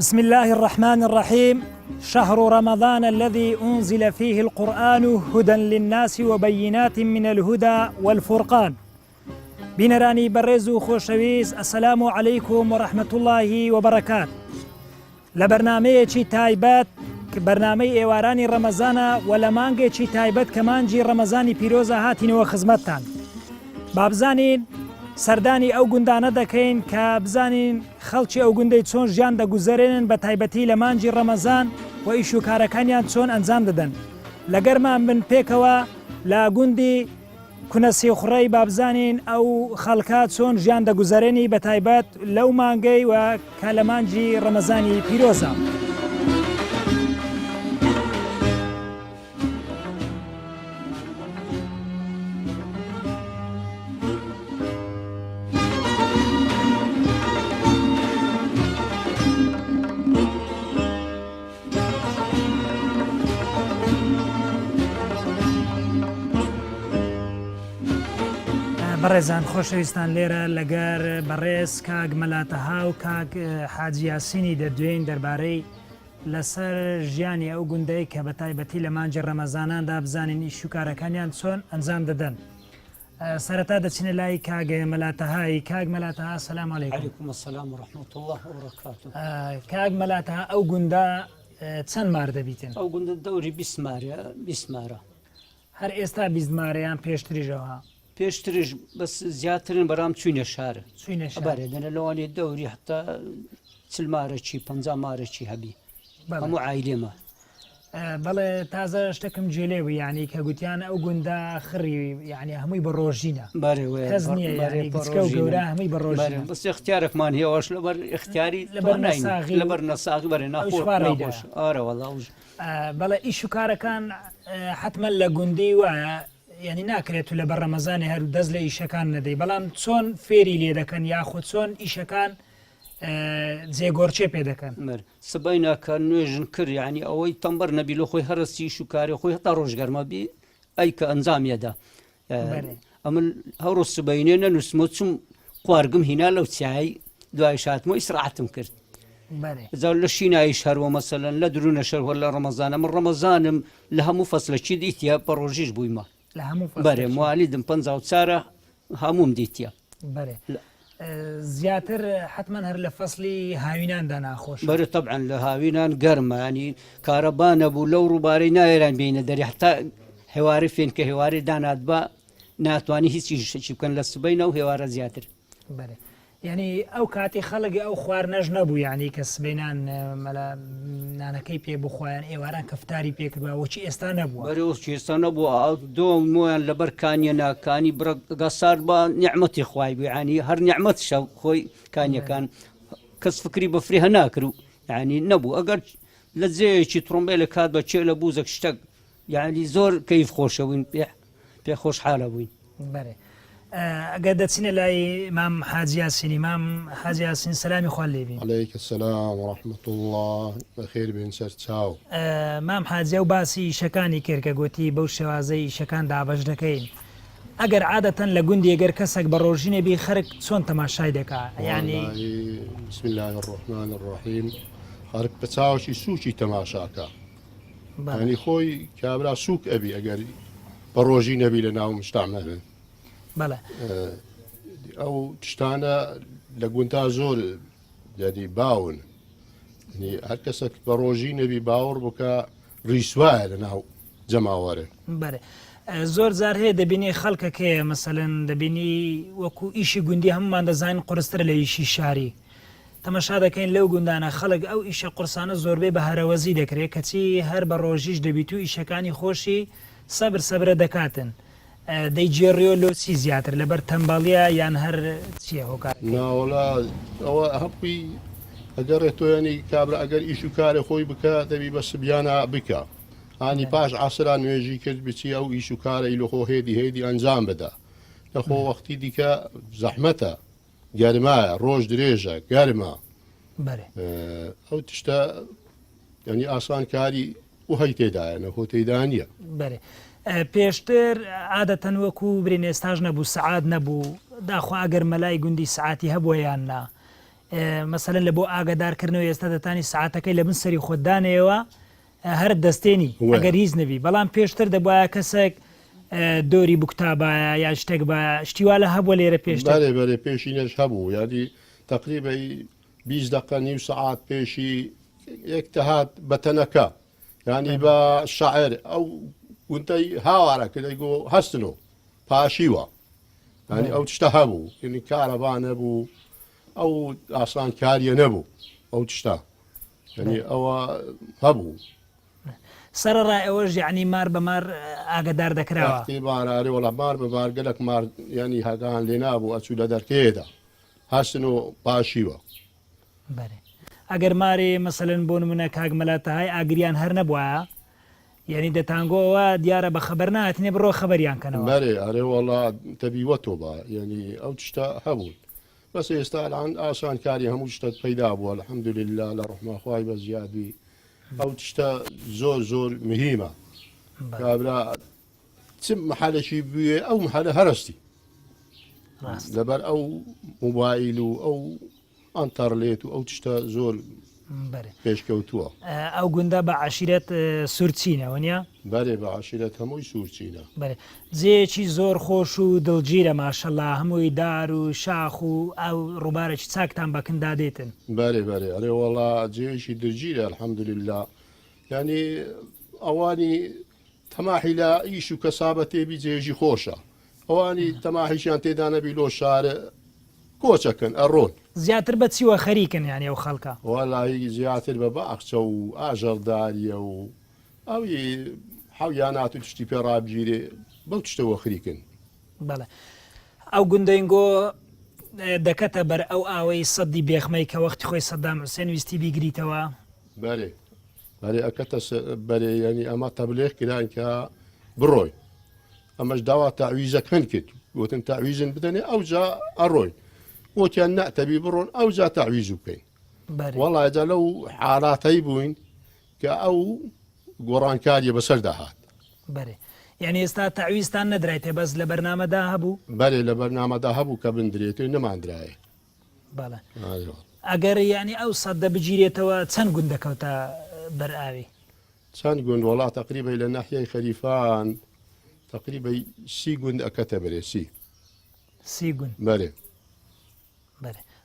بسم الله الرحمن الرحيم. شهر رمضان الذي أنزل فيه القرآن هدى للناس وبينات من الهدى والفرقان. بینەرانی بەڕێز و خۆشەویست، السلام عليكم ورحمة الله وبركاته. لە بەرنامەیەکی تایبەت کە بەرنامەی ئێوارانی ڕەمەزانە و لە مانگێکی تایبەت کە مانگی ڕەمەزانی پیرۆزە هاتینەوە خزمەتتان. با بزانین سەردانی ئەو گوندانە دەکەین کە بزانین خەڵکی ئەو گوندەی چۆن ژیان دەگوزارێنن بە تایبەتی لە مانگی ڕەمەزان و ئیش و کارەکانیان چۆن ئەنجام دەدەن. لەگەرمان بن پێکەوە لە گوندی کونەسی خوڕەی با بزانین ئەو خەڵکە چۆن ژیان دەگوزارێنی بە تایبەت لەو مانگەی و کە لە مانگی ڕەمەزانی پیرۆزە. بەڕێزان خۆشەویستان، لێرە لەگەر بەڕێز کاک مەلاتەها و کاک حاجی یاسینی دەردوێن دەربارەی لەسەر ژیانی ئەو گوندەی کە بە تایبەتی لە مانگی ڕەمەزاناندا بزانین ئیش و کارەکانیان چۆن ئەنجام دەدەن. سەرەتا دەچینە لای کاک مەلاتەهایی. کاک مەلاتەها سەلام عەلەیکوم. عەلەیکوم السەلام وڕەحمەتوڵڵاه وبەرەکاتوه. کاک مەلاتەها، ئەو گوندە چەند مار دەبیتن؟ ئەو گوندە دەوری 20 مارە. هەر ئێستا 20 مارەیان پێشتریژەوە؟ پێشترش بەس زیاترن بەرام چوینە شارە. بەرێ دەنە لەوانێ دەوری حتا 40 مارەکی 50 مارەکی هەبی هەموو عایلێمە. بەڵێ تازە شتێکم جێلێوە، یعنی کە گوتیان ئەو گوندە خڕی، یعنی هەمووی بە ڕۆژینە. کەس نییە گچکە و گەورە هەمووی بە ڕۆژینە. بەس اختیارێکمان هێواش لەبەر اختیاری لەبەر نەساغی بەرێ ناخۆش. ئارە وەڵاو. بەڵێ ئیش و کارەکان حتمما لە گوندی وایە، یعنی ناکرێت و لە بەر ڕەمەزانی هەر دەست لە ئیشەکان نەدەی، بەڵام چۆن فێری لێ دەکەن یاخود چۆن ئیشەکان جێگۆرچێ پێ دەکەن؟ سبەی ناکە نوێژن کرد، یعنی ئەوەی تەمبەر نەبی لە خۆی هەرستی ئیش و کاری خۆی هەتا ڕۆژگەرمە بی ئەی کە ئەنجامێدا. ئەمن هەوڕۆ سبەینێ نەنووسمە چوم قوارگم هینا لەو چای دوای شاتمەوە ئیسراحەتم کرد. زار لە شینایش هەروە مەسەلەن لە درونە شەر لە ڕەمەزانە من ڕەمەزانم لە هەموو فەسلەکی دیتە بە ڕۆژیش بوویمە. بەێ موالیدم 54 هەموم دیتە. زیاتر حتمما هەر لە فەسلی هاویناندا ناخۆش. بەرە طبعا لە هاوینان گەرمە، ینی کارەبانە بوو لەو ڕووبارەی نایێران بینە دەری حتا هێواری فێن کە هێواری دانات بە ناتوانانی هیچی شەکی بکەن لە سبەینە و هێوارە زیاتر. یعنی ئەو کاتی خەڵکی ئەو خواردنەش نەبوو، یعنی کە سبەینان مەلا نانەکەی پێ بخۆیان ئێواران کەفتاری پێکردووە، وەچی ئێستا نەبووە. بەرەوەچی ئێستا نەبووە. دۆ مۆیان لەبەر کانیە ناکانی بڕگەسار بە نیعمەتی خوای بوو، ینی هەر نیعمەت شەو خۆی کانیەکان کەس فکری بەفری هە ناکرد، ینی نەبوو. ئەگەر لە جێیەکی تڕۆمبیل لە کات بە چێ لە بووزەك شتێک، یعنی زۆر کەیف خۆشەوین پێ خۆشحالە بووین. ئەگەر دەچینە لای مام حاجی یاسینی. مام حاجی یاسین سەلامی خوا لێبین. عەلەیکە السەلام وڕەحمەتوڵڵاه. بەخێر بێن سەر چاو. مام حاجی و باسی ئیشەکانی کرد کە گوتی بەو شێوازەی ئیشەکان دابەش دەکەین. ئەگەر عادەتەن لە گوندی ئەگەر کەسێک بە ڕۆژینە بی خەرک چۆن تەماشای دەکا؟ یعنی بسم الله الرحمن الرحیم. خەرک بە چاوەشی سووکی تەماشاکە، ینی خۆی کابرا سووک ئەبی ئەگەر بە ڕۆژی نەبی لە ناو مشتامەبن. بەڵێ ئەو تشتانە لە گونتا زۆر دەدی باون، هەر کەسێک بە ڕۆژی نەبی باوەڕ بکە ڕیسوایە لە ناو جەماوەرە. بەێ زۆر جار هەیە دەبینی خەڵکەکەیە مەسەلەن دەبینی وەکو ئیشی گوندی هەمومان دەزانین قورستر لە ئیشی شاری. تەمەشا دەکەین لەو گوندانە خەڵک ئەو ئیشە قورسانە زۆربەی بە هەرەوەزی دەکرێت، کەچی هەر بە ڕۆژیش دەبیت و ئیشەکانی خۆشی سەبرە دەکاتن. دەیجێڕیۆ لۆ چی زیاتر لەبەر تەمبەڵیە یان هەر چیە هۆکار؟ ناوەڵا ئەوە هەپی ئەگەڕێت تۆیانی کابرا ئەگەر ئیش و کارە خۆی بکە دەبی بە سبیانە بکە. ئانی پاش عسران نوێژی کرد بچی ئەو ئیش و کارەی لە خۆ هێدی ئەنجام بدە. لەخۆ وەختی دیکە زەحمەتە، گەرمایە، ڕۆژ درێژە، گەرمە. ئەو تشتە ینی ئاسان کاری و هەی تێدایە نەخۆ تێدا نییە. پێشتر عادەتەن وەکو برین ئێستاژ نەبوو، سەعات نەبوو، داخوا ئەگەر مەلای گوندی سعاتی هەبووە یان نا، مەسەلەن لە بۆ ئاگادارکردنەوە ئێستا دەتانی سعاتەکەی لە بن سەری خۆدانەوە هەر دەستێنی ئەگەر هیچ نەبی بەڵام پێشتر دەبواە کەسێک دۆری بکتابایە یا شتێک بە شتیوا لە هەبووە لێرە پێشتر بەێ پێشینەش هەبوو یادی تقریبی 20 دقه نیم سعات پێشی یەک دەهات بەتەنەکە ینی بە شاعر ئەو گونتەی هاوارەکە دەیگۆ هەستنەوە پاشیوە ینی ئەو تشتە هەبوو ینی کارەبا نەبوو ئەو ئاسان کاریە نەبوو ئەو تشتا ینی ئەوە هەبوو سەرڕای ئەوەش یعنی مار بەمار ئاگدار دەکراوە بارارێ وڵا مار بەبار گەلک مار ینی هەگان لێ نابوو ئەچوو لە دەرکێدا هەستن و پاشیوە ئەگەر مارێ مەسەلەن بۆ نمونە کاگمەلاتەهای ئاگریان هەر نەبووە یعنی دەتانگۆەوە دیارە بە خەبەر نهاتنێ بڕۆ خەبەریان کەنەوە بەێ ئەرێ وڵا تەبیوە تۆ بە ینی ئەو تشتا هەبوون بەس ئێستا ئاسان کاری هەموو شتت پەیدا بووە الحەمدولله لە ڕحمەخوای بە زیادی ئەو تشتە زۆر زۆر مهمە کابرا چ محلێکی بوێ ئەو محلە هەرستی لەبەر ئەو موبایل و ئەو ئەنتەرلێت و ئەو تشتە زۆر پێشکەوتووە ئەو گوندە بە عشیرەت سوورچینەوە نیە بەێ بە عشیرەت هەمووی سوورچینە جێکی زۆر خۆش و دڵگیرە ماشەڵا هەمووی دار و شاخ و ئەو ڕووبارێکی چاکتان بەکندا دێتن بەێ ئەرێ وڵا جێشی دژیرە الحەمدولله ینی ئەوانی تەماحی لە ئیش و کەسابە تێبی جێژی خۆشە ئەوانی تەماحیشیان تێدا نەبی لۆ شارە کۆچەکەن ئەڕۆن زیاتر بە چیوە خەریکن یانی ئەو خەڵکە وەڵی زیاتر بە باخچە و ئاژەڵداریە و ئەوی حەویانات و تشتی پێڕابگیرێ بەو تشتەوە خریکن بەڵێ ئەو گوندەنگۆ دەکەتە بەر ئەو ئاوەی سەدی بێخمەی کە وەختی خۆی سەدام حوسێن ویستی بیگریتەوە بەێ ئەکەتە بەرێ ینی ئەمە تەبلێخ کران کە بڕۆی ئەمەش داوا تاویزەکەن کرد گوتن تاویزن بدەنێ ئەو جا ئەڕۆی وتیان نەتەبی بڕۆن ئەو جا تاویز بکەین وەڵایجا لەو حالاتەی بووین کە ئەو گۆڕانکاریە بەسەر داهات بەێ یعنی ئێستا تاویستان نەدرایتێ بەس لە بەرنامەدا هەبوو بەێ لە بەرنامەدا هەبوو کە بندرێتێ نەماندرایە بەڵێ ئەگەر ینی ئەو سەدە بگیرێتەوە چەند گوندەکەوتە بەرئاوی چەند گوند وڵات تقریبی لە ناحیەی خەریفان تقریبی 30 گوند ئەکەتە بەرێسی 30 گوند بەێ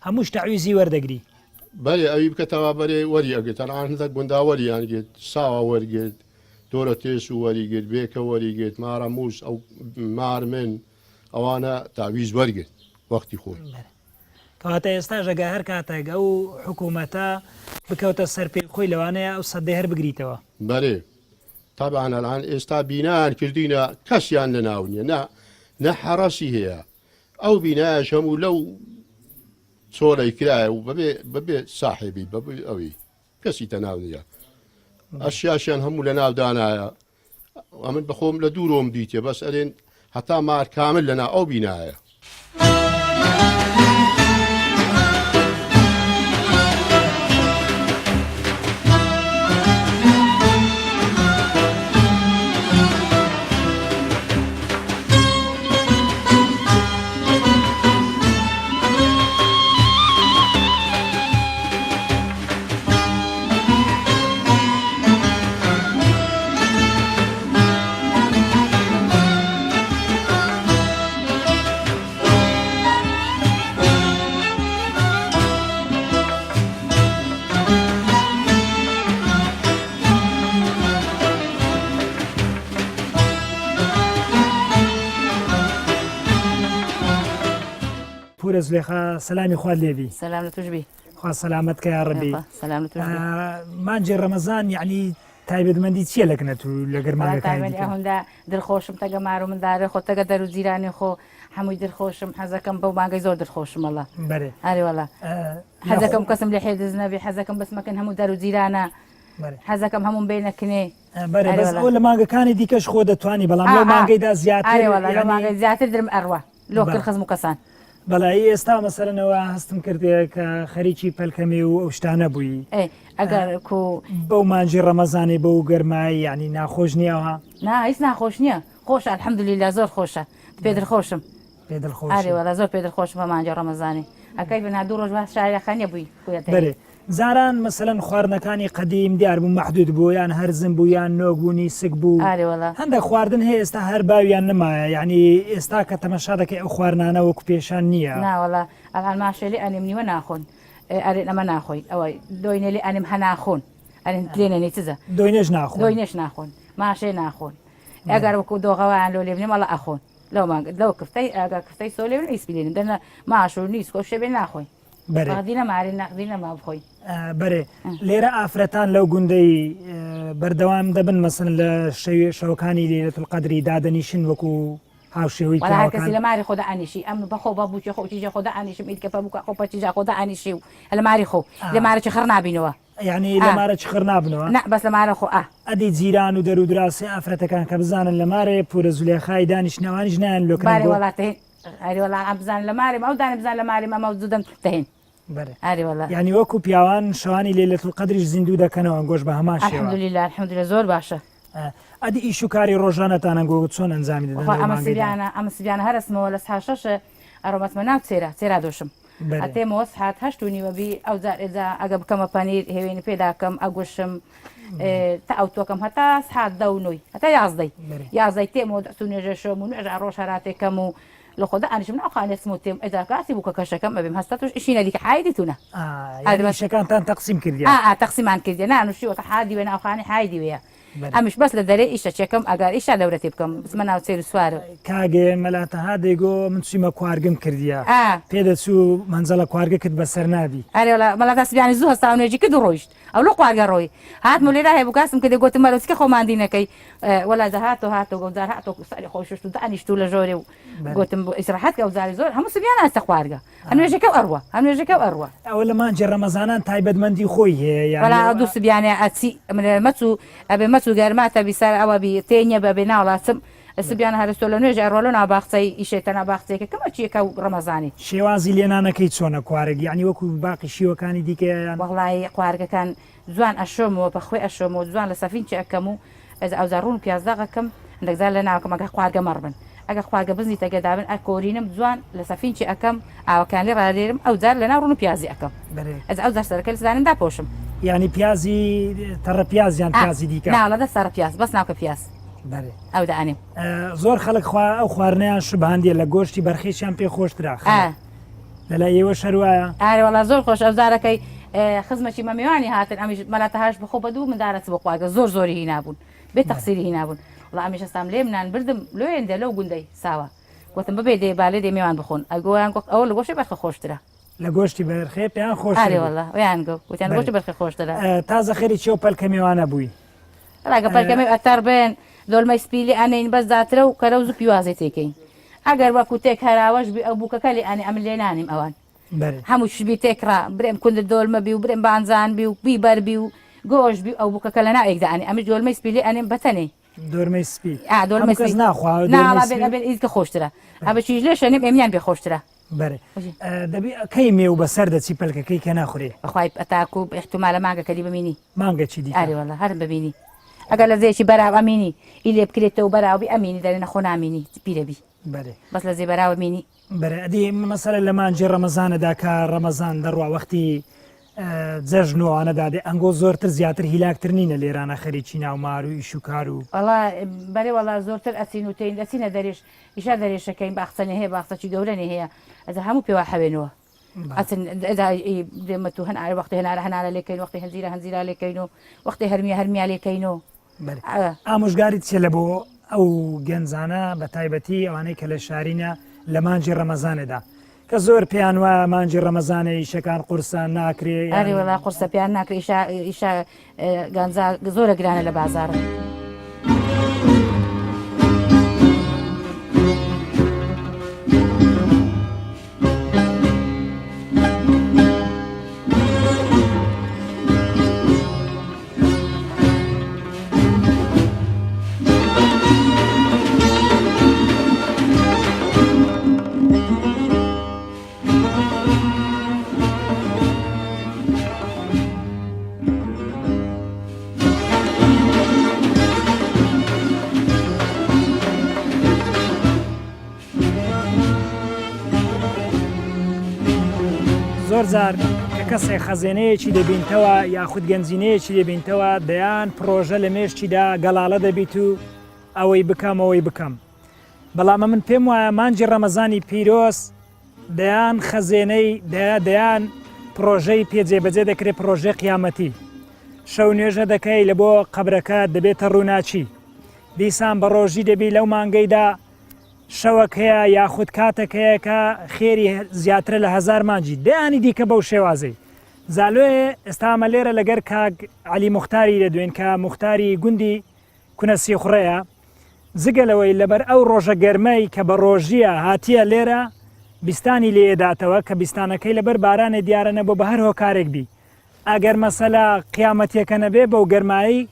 هەمووش تاویزی وەردەگری بەێ ئەوی بکەتەوە بەرێ وەری ئەگەێت تەنانتە گونداوەریان گێت ساوە وەرگێت دۆرە تێس و وەریگرت بێکە وەریگێت مارە مووس ئەو مارمن ئەوانە تاویز وەرگێت وەختی خۆی کەواتە ئێستا ژەگە هەر کاتێک ئەو حکوومەتە بکەوتە سەر پێی خۆی لەوانەیە ئەو سەدەی هەر بگریتەوە بەێ تابانەلان ئێستا بینایان کردینە کەسیان لە ناونیە نە حەڕەسی هەیە ئەو بینایش هەموو لەو چۆلەی کرایە و بەبێ ساحێبی بەبێ ئەوی کەسی تەناو نیە ئەشیاشیان هەموو لە ناودانایە ئەمن بەخۆم لە دوورۆم دیتێ بەس ئەرێن هەتا مار کامل لەنا ئەو بینایە پورە زولێخا سەلامی خوارد لێبی سلام لە توش بی خوا سەلامەت کە یا ڕەبی سلام لە توش مانجی ڕەمەزان یعنی تایبەتمەندی چییە لەکنەت و لە گەرمانەکانی هەندا دڵخۆشم تەگە مار و مندارە خۆ تەگە دەر و جیرانی خۆ هەمووی دڵخۆشم حەزەکەم بەو مانگەی زۆر دڵخۆشمەڵە بەێ ئەرێوەڵە حەزەکەم کەسم لە حێدز نەبێ حەزەکەم بەسمەکەن هەموو دەر و جیرانە حەزەکەم هەموم بینەکنێ ئەو لە مانگەکانی دیکەش خۆ دەتوانی بەڵام لەو مانگەیدا زیاتر لە مانگەی زیاتر درم ئەڕوە لۆکر خزم و کەسان بەڵایی ئێستا مەسەرەنەوە هەستم کردێ کە خەریکی پەلکەمی و ئەو شتانە بووی ئەگەر بەو مانجی ڕەمەزانی بە و گەرمایی ینی ناخۆش نییەوە هیچ ناخۆش نییە خۆش الحەمدولیلا زۆر خۆشە پێدرخۆشم پێدڵخۆش ئارێوەڵە زۆر پێدرخۆشم بە مانجی ڕەمەزانی ئەکەی بەنا دوو ڕۆژ شارەخانە بووی بەێ زاران مەسەن خواردنەکانی قەدیم دیار بوو مەحدود بوو یان هەرزم بوو یان نۆگبوونی سک بوو هەندێک خواردن هەیە ئێستا هەر باویان نمایە یعنی ئێستا کە تەمەشا دەکەی ئەو خواردنانە وەکو پێشان نییە ناوەڵا ئەڵان ماشێلی ئەنیم نیوە ناخۆن ئەرێ ئەمە ناخۆی ئەوەی دۆینێلی ئەنیم هەناخۆن ئەرێن لێنێنی چزە دۆینێش ناخۆن دۆینێش ناخۆن ماشێ ناخۆن ئەگەر وەکو دۆغەوەیان لۆ لێبنێ مەڵە ئەخۆن لەو مانگە لەو کفتەی ئاگا کفتەی سۆ لێن ئیسپلێنن دەنە ماش و نیست کۆ شێبێ ناخۆی بەدینە ماری نەقدی نەما بخۆی بەێ لێرە ئافرەتان لەو گوندەی بەردەوام دەبن مەسن لە شەوەکانی لێرەتل قەدری دادەنیشن وەکو هاوشێوی کەسی لە ماری خۆدا ئەنیشی ئەم بەخۆ بە بووکی خۆکیژە خۆدا ئەنیشم ئیدکە بووکە خۆپەچیجا خۆدا ئەنیشی و لە ماری خۆ لە مارەی خڕ نبینەوە یعنی لە مارە چخڕ نابنەوە نه بەس لە مارە خۆ ئەدی جیران و دەرو دراسی ئافرەتەکان کە بزانن لە مارێ پورە زولێخای دانیشتنەوەیش نیان لۆ وڵاتین ئەریوەڵان ئەم بزان لە ماری ئەو دانە بزان لە ماری مەمە زودم دەهێن ینی وەکو پیاوان شەوانی لێلەتل قەدریش زیندوو دەکەنەوە گۆش بە هەمان الحەمدولیلا الحەمدولیلا زۆر باشە ئەدی ئیش و کاری ڕۆژانەتانە گۆ چۆن ئەنجامی دەدەن ئەمە سییانە هەرسمەوە لە سا شەشە ئەڕۆمەتمە ناو چێرا دۆشم ئەتێمەوە ساعت هەشت و نیوەبی ئەو ئێجا ئەگە بکەمە پەنیر هێوێنی پێداکەم ئەگوشم تا ئەو تۆکەم هەتا ساعت دە و نوۆی هەتا یازدەی تێمەوە دەست و نوێژە شەم و نوێژ ڕۆژ هەراتێکەکەم و لە خۆدا ئەنیشم ناخوانێتم و تێم ئەجاکاتی بووکە کەشەکەم ئەبێم هەستا توش ئیشینە دیکە حایدی تونە شەکانتان تەقسیم کردی تەقسیمان کردی نانوشیوە حادی وێ ناوخانی حایدی وەیە ئەمیش بەس لە دەرێ ئیشە چێکم ئەگەر ئیشا لەورەتی بکەم بزمە ناو چێر سوارە کاگێ مەلاتەها دەیگۆ من چیمە کوارگم کردیە پێدەچوو منزەڵە کوارگە کرد بەسەر نابی مەڵات سبیانی زوو هەستا نوێژی کرد ڕۆیشت ئەو لە کوارگە ڕۆی هات مولێرا هەیە بکاسم کە دەگوتم مەرۆچکە خۆماندینەکەی وەلا دەهاتۆ هاتۆ گەوزار هاتۆ ساری خۆششت و دانیشت و لە ژۆرێ و گوتم بۆ ئیسراحەت کە ئەوزاری زۆر هەموو سبیان ئاستە کوارگە هەنوێژەکە ئەڕوە هەنوێژەکە ئەڕوە ئەوە لە مانجێ ڕەمەزانان تایبەتمەندی خۆی هەیە وەلا دوو سبیانێ ئەچی مەچوو ئەبێ مەچوو گەرماتە بیسار ئەوە بی تێنیە بەبێ ناوڵاتم سبیان هەرستۆ لە نوێژ ئەڕۆلە ناوباخچەی ئیشێتە ناوباخچەیەکە کەمە چیەکە و ڕەمەزانی شێوازی لێنانەکەی چۆنە کوارگ یعنی وەکو باقی شیوەکانی دیکەیان وەڵای کوارگەکان جوان ئەشۆمەوە بەخۆی ئەشۆمەوە جوان لە سەفینچی ئەەکەم و ئەوزارڕون پیازداغەکەم دەگزار لە ناوکەم ئەگە خواردگە مەڕبن ئەگە خواردگە بزنی تەگەدابن ئەکۆرینم جوان لە سەفینچی ئەەکەم ئاوەکان لێ ڕادێرم ئەو جار لە ناو ڕون و پیازی ئەەکەم ئەو جار سەرەکە لەزانم داپۆشم ینی پیازی تەڕە پیازیان پیازی دیکە ناڵەدە سەرە پیاز بەس ناوکە پیاز ئەو دەانێم زۆر خەڵک ئەو خواردنیان شباندیە لە گۆشتی بەرخێشیان پێ خۆشترا لەلای ئێوە شەروایە ئاوەڵا زۆر خۆش ئەوزارەکەی خزمەتی مەمیوانی هاتن ئەمیش مەلاتەهاش بخۆ بە دوو مندارەت بە خواردگە زۆر زۆری هی نابوون بێ تەقسیری هی نابوون وڵا ئەمیش هەستام لێ منان بردم لۆیەندە لەو گوندەی ساوە گوتم ببێ دێ بالێ دێ میوان بخۆن ئەگۆیان ئەوە لە گۆشتی بەرخە خۆشترە لە گۆشتی بەرخێ پێیان خۆش وەڵا گۆ وتیان گۆشتی بەرخی خۆشترە تازە خێری چێ و پەلکە میوانە بووی ڕاگە پەلکەمە ئەتەر بێن دۆلمەی سپیلی ئەنین بەس داترە و کەرەوز و پیوازی تێکەین ئەگەر وەکو تێک هەراوەش بی ئەو بووکەکە لێ ئەنی ئەم لێ نانیم ئەوان هەموو شبی تێکرا برێم کوند دۆلمە بی و برێم بانزان بی و بیبەر بی و گۆش بی ئەو بووکەکە لە ناوێکدا ئەنی ئەمە دۆلمەی سپیلی ئەنیم بەتەنێ دۆرمەی سپی دۆلمەی سپی ناڵابێت ئیدکە خۆشترە ئەبە چیش لێ شەنیم ئێمیان پێ خۆشترە بەێ دەبی کەی مێ و بەسەر دەچی پەلکەکەی کە ناخورێ بەخوای ئەتاکو احتمالە مانگە کەلی ببینی مانگە چی دی ئاریوەڵا هەرم ببینی ئەگەر لە زێکی بەراو ئەمینی ئی لێ بکرێتەوە بەراوی ئەمینی دەرێنە خۆ نامینی پیرەبی بەس لە زێ بەراوە مینی بەرەدی مەسەرە لە مانجێ ڕەمەزانەدا کە ڕەمەزان دەڕوا وەختی جەژنەوەوانەدادێ ئەنگۆ زۆرتر زیاتر هیلاکتر نینە لێرانە خەریکی ناومار و ئیش و کار و وڵا بەرێ وڵا زۆرتر ئەچین و تین دەچینە دەرێش ئیشا دەرێشەکەین باخچەنێ هەیە باخچەی گەورەنێ هەیە ئەجا هەموو پێوە حەوێنەوە دێمە تو هەن ئاە وەختی هێنارە هەنارە لێکەین وەختی هەنجیرە هەنجیرا لێکەین و وەختی هەرمیا لێکەینەوە ئامۆژگاریت چێ لە بۆ ئەو گەنجانە بە تایبەتی ئەوانەی کە لە شارینە لە مانجی ڕەمەزانێدا کە زۆر پێیان وایە مانجی ڕەمەزانەی شەکان قورسان ناکرێ ئەریوەڵا قورسە پێیان ناکرێ ئیشا گەنجا زۆرە گرانە لە بازارە. هزار کە کەسێک خەزێنەیەکی دەبینتەوە یاخود گەنجینەیەکی دەبینتەوە دەیان پرۆژە لە مێشتیدا گەڵاڵە دەبیت و ئەوەی بکەم بەڵام من پێم وایە مانجی ڕەمەزانی پیرۆز دەیان خەزێنەی دەیان پرۆژەی پێجێبەجێ دەکرێت پرۆژەی قیامەتی شەو نوێژە دەکەی لە بۆ قەبرەکە دەبێتە ڕووناچی دیسان بە ڕۆژی دەبی لەو مانگەیدا شەوەک هەیە یاخود کاتێک هەیە کە خێری زیاترە لە 1000 مانجی دەیانی دیکە بەو شێوازەی زالوێ ئێستامە لێرە لەگەر کاک علی موختاری دەدوێن کە موختاری گوندی کونە سیخڕەیە زگەلەوەی لەبەر ئەو ڕۆژە گەرمەی کە بە ڕۆژیە هاتیە لێرە بیستانی لێداتەوە کە بیستانەکەی لەبەر بارانە دیارە نەبوو بە هەر هۆکارێک بی ئەگەر مەسەلا قیامەتیەکە نەبێ بەو گەرمایی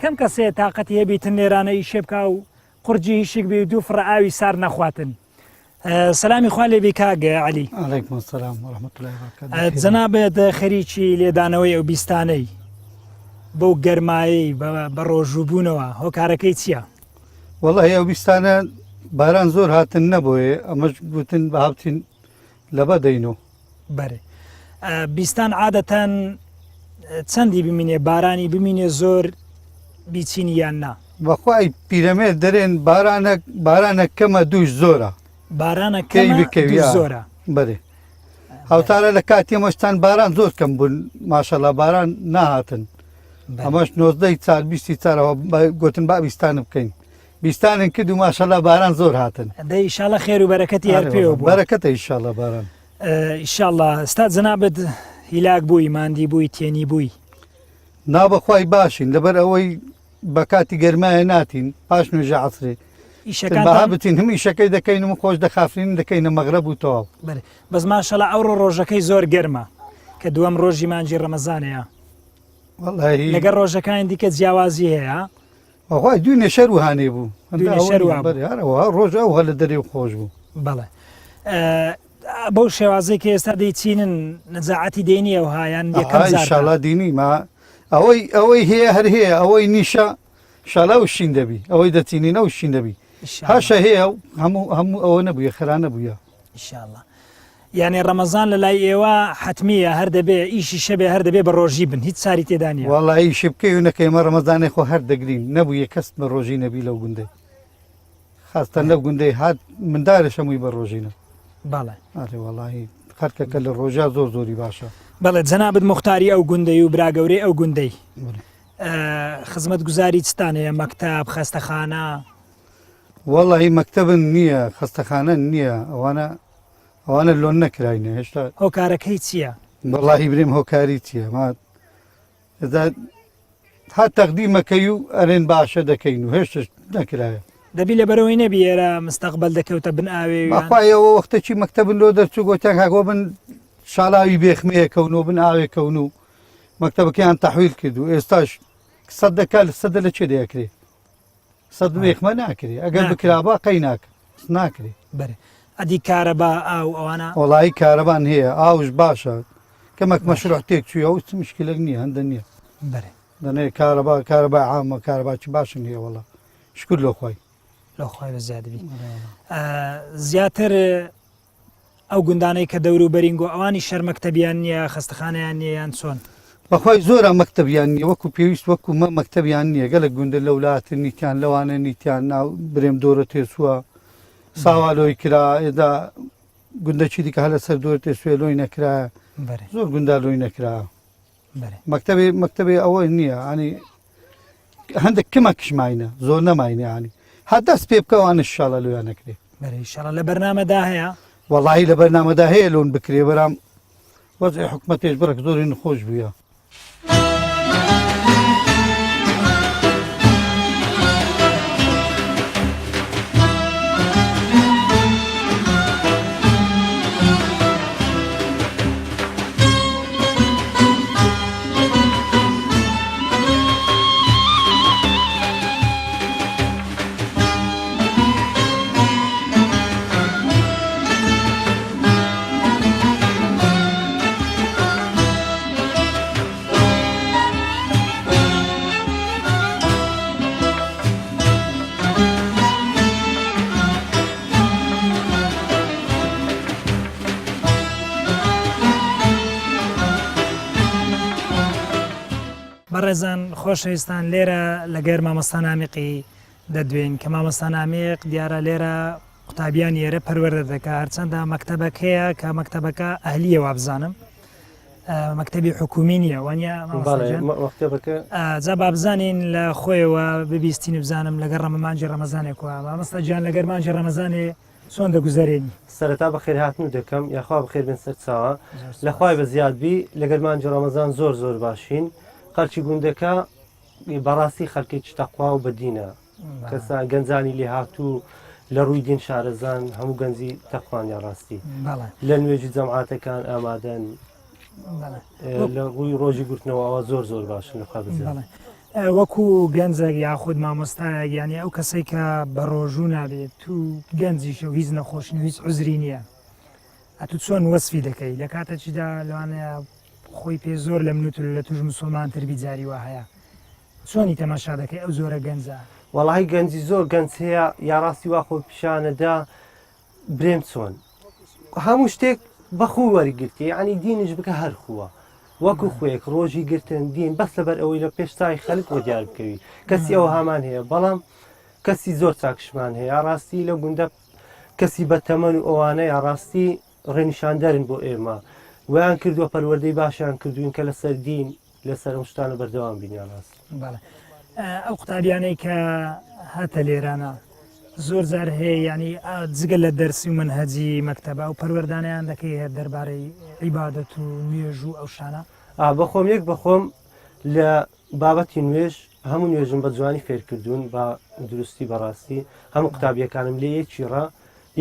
کەم کەسێ تااقەتی هەبیتن نێرانەی شێبکا و قورجی هیشک بی و دوو فڕە ئاوی سار نەخواتن سەلامی خوا لێبی کاگە علی عەلەیکوم سەلام وەرەحمەتوڵڵاهی وبەرەکاتوه جەنابێت خەریکی لێدانەوەی ئەو بیستانەی بەو گەرمایی بە ڕۆژووبوونەوە هۆکارەکەی چییە؟ وەڵڵاهی ئەو بیستانە باران زۆر هاتن نەبووێ ئەمەش گوتن بە هاوتین لەبە دەینەوە بەرێ بیستان عادەتەن چەندی بمینێ بارانی بمینێ زۆر بیچینی یان نا بەخوای پیرەمێر دەرێن بارانە کەمە دووش زۆرە بارانە کەی بکەوی زۆرە بەرێ هەوتارە لە کاتی ئەمەشتان باران زۆر کەم بوون ماشەڵڵا باران ناهاتن ئەمەش 19 چار 20 چارەوە گوتن با بیستانە بکەین بیستانن کرد و ماشەڵڵا باران زۆر هاتن دەی ئیشاڵە خێر و بەرەکەتی هەر پێوە بوو بەرەکەتە ئیشاڵڵا باران ئیشاڵڵا ئێستا جەنابەت هیلاک بووی ماندی بووی تێنی بووی نابەخوای باشین لەبەر ئەوەی بە کاتی گەرمایە ناتین پاش نوێژە عەسرێ بەها بتین هەمی ئیشەکەی دەکەین و خۆش دەخافرین دەکەینە مەغرەب و تەواو بەس ماشەڵڵا ئەوڕۆ ڕۆژەکەی زۆر گەرمە کە دووەم ڕۆژی مانجی ڕەمەزانەیە لەگەر ڕۆژەکان دیکە جیاوازی هەیە بەخوای دوی نەشەر و هانێ بوو ڕۆژ ئەو هەلە دەرێ و خۆش بوو بەڵێ بەو شێوازەی کە ئێستا دەیچینن نەجاعەتی دێنیە و هایان ئینشاڵڵا دینی ما ئەوەی هەیە هەر هەیە ئەوەی نیشە شاڵا و شین دەبی ئەوەی دەچینینە و شین دەبی هاشە هەیە و هەموو ئەوە نەبووە خێرا نەبووە ئینشاڵڵا یعنی ڕەمەزان لە لای ئێوە حتمیە هەر دەبێ ئیشی شەبێ هەر دەبێ بە ڕۆژی بن هیچ ساری تێدا نیە وەڵایی شی بکەی و نەکەی ئێمە ڕەمەزانێ خۆ هەر دەگرین نەبووە کەس بە ڕۆژی نەبی لەو گوندەی خاستە لەو گوندەی هات مندارە شەمووی بە ڕۆژینە بەڵێ وەڵایی خەرکەکە لە ڕۆژا زۆر زۆری باشە بەڵێ جەنابەت موختاری ئەو گوندەی و براگەورەی ئەو گوندەی خزمەت گوزاری چتانەیە مەکتەب خەستەخانە وەڵی مەکتەبن نییە خەستەخانە نییە ئەوانە لۆن نەکراینە هێشتا هۆکارەکەی چییە؟ وەڵی برێم هۆکاری چییە ها تەقدیمەکەی و ئەرێن باشە دەکەین و هێشتش نەکرایە دەبی لە بەرەوەی نەبی ئێرە مستەقبل دەکەوتە بن ئاوێ بەخوایەوە وەختێکی مەکتەبن لۆ دەرچوو گۆتیان کاگۆ بن شاڵاوی بێخمەیەکەونەوە بن ئاوێکەون و مەکتەبەکەیان تەحویل کرد و ئێستاش 100 لە چێ دەیەکرێ 100 بێخمە ناکرێ ئەگەر بکرابا قەی ناکرێ بەرێ ئەدی کارەبا ئاو ئەوانە وەڵایی کارەبان هەیە ئاوش باشە کەمەک مەشروع تێک چوویە و مشکلێک نییە هەندە نییە بەرێ دەنێ کارەبا عامە کارەباچی باشن هەیە وەڵا شکر لۆخوای لەخوای بەزیادبی زیاتر ئەو گوندانەی کە دەور و بەرینگۆ ئەوانی شەرمەکتەبیان نییە خەستەخانەیان نییەیان چۆن بەخوای زۆرە مەکتەبیان نیە وەکو پێویست وەکو مە مەکتەبیان نییە گەلک گوندە لە وڵاتن نیتیان لەوانە نیتیان ناو برێم دۆرە تێسووە ساوالۆی کرا ئێدا گوندەچی دیکە هە لە سەر دۆرە تێسوێ لۆی نەکرا زۆر گوندا لۆی نەکرا مەکتەبێ ئەوە نییە ینی هەندێک کەمە کشماینە زۆر نەماینە ینی هەر دەست پێ بکەوانە شاڵە لۆیان نەکرێ بەرەیشاڵە لە بەرنامەدا هەیە وەڵی لە بەرنامەدا هەیە لۆن بکرێ بەرام وەزعی حکومەتێش بڕک زۆری نخۆش بووە بەڕێزان خۆشەویستان لێرە لەگەر مامۆستا نامیقی دەدوێن کە مامۆستا نامیق دیارە لێرە قوتابیان ئێرە پەروەردە دەکات هەرچەندە مەکتەبەک هەیە کە مەکتەبەکە ئەهلیە وا بزانم مەکتەبی حکومی نییە وانە جا با بزانین لە خۆیەوە ببیستین بزانم لەگەر ڕەمەمانجی ڕەمەزانێکەوە مامۆستا گیان لەگەر مانجی ڕەمەزانێ چۆن دەگوزارێنی سەرەتا بەخێر هاتن دەکەم یاخوا بخێر بن سەر چاوە لەخوای بە زیادبی لەگەر مانجی ڕەمەزان زۆر باشین خەڵکی گوندەکە بەڕاستی خەڵکێکی تەقوا و بەدینە کەسا گەنجانی لێ هاتوو لە ڕووی دین شارەزان هەموو گەنجی تەقوانیا ڕاستی لە نوێژی جەمعاتەکان ئامادەن لە ڕووی ڕۆژی گرتنەوەەوە زۆر باشن لەخوا بزیاد وەکو گەنجێک یاخود مامۆستایە یانی ئەو کەسێک کە بە ڕۆژوو نابێت تو گەنجیشە و هیچ نەخۆشن و هیچ عزری نییە ئەتو چۆن وەسفی دەکەی لە کاتەچیدا لەوانەیە خۆی پێ زۆر لە منوت لە توش مسلمان تربی جاری وا هەیە چۆنی تەماشا دەکەی ئەو زۆرە گەنجە وەڵی گەنجی زۆر گەنج هەیە یاڕاستی وا خۆ پیشانەدا برێم چۆن هەموو شتێک بەخوو وەرگرتی ینی دینش بکە هەر خووە وەکو خۆیەک ڕۆژی گرتن دین بەس لەبەر ئەوەی لە پێشتای خەلک بۆ دیار بکەوی کەسی ئەوە هامان هەیە بەڵام کەسی زۆر چاکشمان هەیە ڕاستی لە گوندە کەسی بەتەمەن و ئەوانە یاڕاستی ڕێنیشاندەرن بۆ ئێمە ویان کردووە پەروەردەی باشیان کردوین کە لەسەر دین لەسەر ئەم شتانە بەردەوام بینیان ڕاست ئەو قوتابیانەی کە هاتە لێرانە زۆر جار هەیە ینی جگە لە دەرسی و منهەجی مەکتەبە و پەروەردانیان دەکەی هەر دەربارەی عیبادەت و نوێژ و ئەو شانە بەخۆم یەک بەخۆم لە بابەتی نوێژ هەموو نوێژم بە جوانی فێرکردوون بە دروستی بەڕاستی هەموو قوتابیەکانم لێ یەکیڕە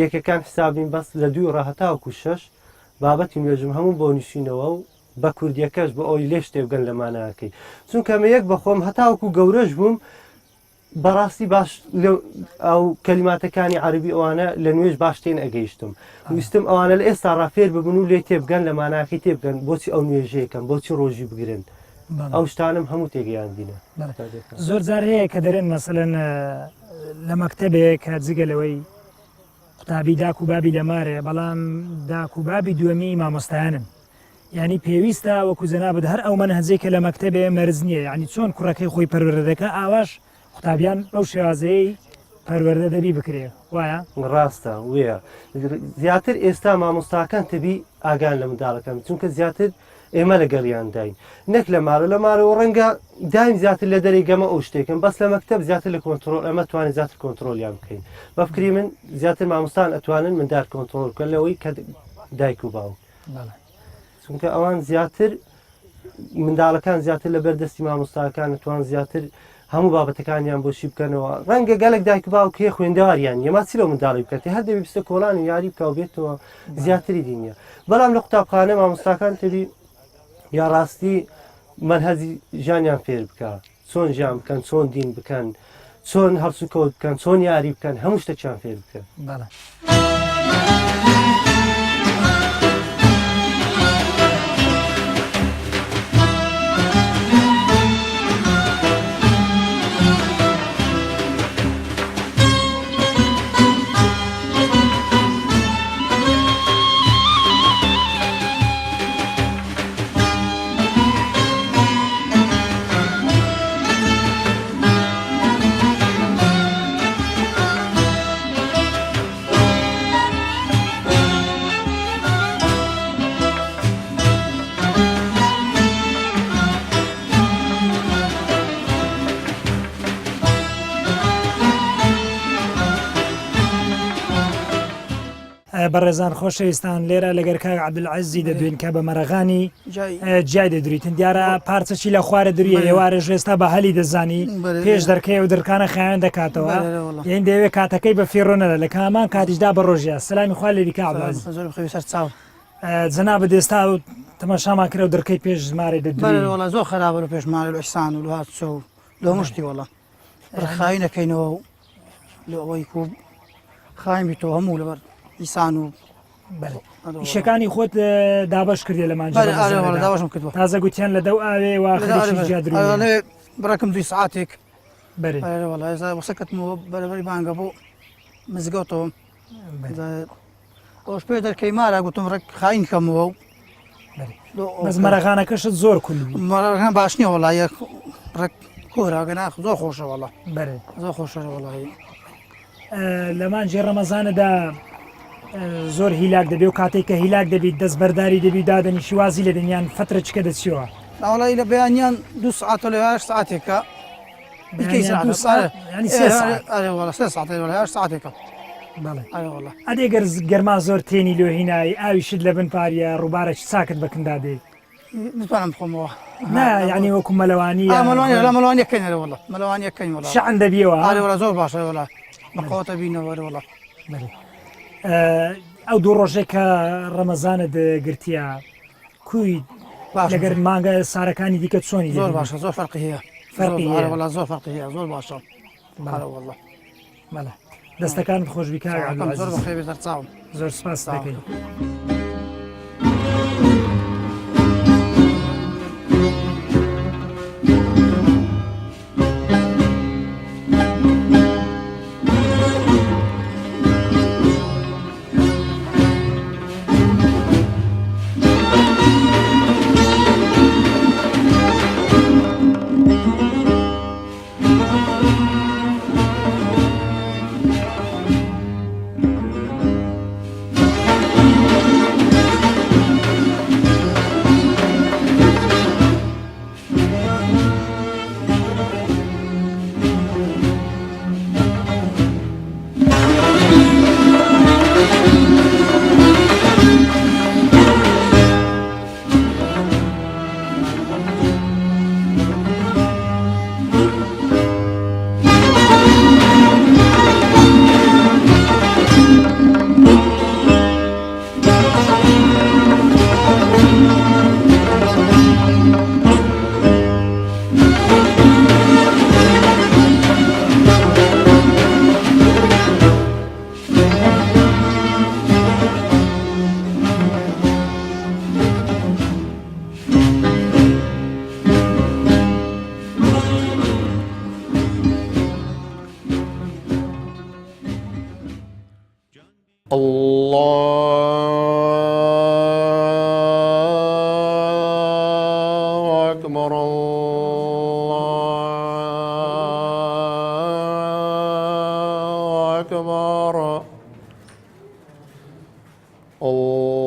یەکەکان حسابین بەس لە دوی ڕاهەتاوەکو شەش بابەتی نوێژم هەموو بۆ نووسینەوە و بە کوردیەکەش بە ئەوی لێ شتێ بگەن لەمانەکەی چونکەمە یەک بەخۆم هەتاوەکو گەورەش بووم بەڕاستی باش ئەو کەلیماتەکانی عەربی ئەوانە لە نوێژ باش تێن ئەگەیشتم ویستم ئەوانە لە ئێستا ڕافێر ببن و لێ تێبگەن لە ماناکەی تێبگەن بۆچی ئەو نوێژەیەکەم بۆچی ڕۆژی بگرن ئەو شتانم هەموو تێگەیان دینە زۆر جار هەیە کە دەرێن مەسەلەن لە مەکتەبێک کە جگەلەوەی قوتابی داک و بابی لەمارێ بەڵام داک و بابی دووەمی مامۆستایانن ینی پێویستە وەکو جەنابەت هەر ئەو منهەجەی کە لە مەکتەبێ مەرج نییە ینی چۆن کوڕەکەی خۆی پەروەردەکە ئاواش قوتابیان بەو شێوازەیە پەروەردە دەبی بکرێ وایە ڕاستە وەیە زیاتر ئێستا مامۆستاکان تەبی ئاگان لە منداڵەکەم چونکە زیاتر ئێمە لەگەڵیان داین نەک لە مارەوە ڕەنگە دایم زیاتر لە دەرەی گەمە ئەو شتێکم بەس لە مەکتەب زیاتر لە کۆنتترۆل ئەمە توانین زیاتر کۆنتترۆلیان بکەین بەفکری من زیاتر مامۆستان ئەتوانن مندار کۆنتترۆل بکەن لەوەی کە دایک و باوک چونکە ئەوان زیاتر منداڵەکان زیاتر لە بەردەستی مامۆستاکان ئەتوان زیاتر هەموو بابەتەکانیان بۆشی بکەنەوە ڕەنگە گەلک دایک و باوکێ خوێندەواریان یەماچی لەو منداڵی بکەێت هەر دەبی بستە کۆڵان و یاری بکە و بێتەوە زیاتری دینیە بەڵام لە قوتابخانە مامۆستاکان تری یا ڕاستی منهەجی ژیانیان فێر بکە چۆن ژیان بکەن چۆن دین بکەن چۆن هەڵسوکەوت بکەن چۆن یاری بکەن هەموو شتێکیان فێر بکەن بەڕێزان خۆشەویستان لێرە لەگەر کاک عەبدولعەزیزی دەدوین کە بە مەرەغانی جای دەدرویتن دیارە پارچەکی لە خوارە درویە ئێوارە ژێستا بە هەلی دەزانی پێش دەرکەی و دەرکانە خایان دەکاتەوە یان دەوێت کاتەکەی بە فێڕۆنەرە لە کامان کاتیشدا بە ڕۆژیە سلامی خوا لێری کاک عەبدولعەزیز جەنابەت ئێستا و تەماشامان کرا و دەرکەی پێش ژمارە دەدوێت زۆر خراپە لە پێشمانە لە ئەحسان و لەهات چۆ لە مشتی وەڵە ڕخاوی نەکەینەوە لە ئەوەی کوب خایم بیتەوە هەموو لەبەر ئیسان و ئیشەکانی خۆت دابش کردی لە مانجی داواشم کردووە تازە گوتیان لە دەو ئاوێ واخری بڕەکەم دوی سعاتێک وەسەکەتمەوە بەرەبەری بانگە بۆ مزگەوتەوە ئەوش پێ دەرکەی مارە گوتم ڕێک خاین کەمەوە بەس مەرەخانەکەشت زۆر کولبی مەرەخان باش نییە وڵایە کۆراگەنا زۆر خۆشە وڵە بەرێ زۆر خۆشە وڵایی لە مانجی ڕەمەزانەدا زۆر هیلاک دەبێ و کاتێک کە هیلاک دەبیت دەستبەرداری دەبی دادەنی شیوازی لە دنیان فترە چکە دەچیەوە وڵی لە بەیانیان 2 ساعت لە 8 ساعتێکە ساعتێکە ئەدێگەر گەرما زۆر تێنی لۆهینایی ئاویشت لە بن پاریە ڕووبارەی چاکت بەکندا دێ نتوانم بخۆمەوە ینی وەکو مەلەوانی مەلوانیەکەین وڵە مەلەوانیەکەین وڵ شعن دەبیەوە وڵە زۆر باشە وڵە بەقەوەتە بینەوە وڵە ئەو دوو ڕۆژێک کە ڕەمەزانە گرتیە کوی لەگەر مانگە سارەکانی دیکە چۆنی زۆر باشە زۆر فەرقی هەیە وڵا زۆر فەرقی هەیە زۆر باشە وڵە مەڵە دەستەکان خۆشبی کار زۆر بەخێ دەرچاوم زۆر سپاس دەکەین. الله أكبر الله أكبر الله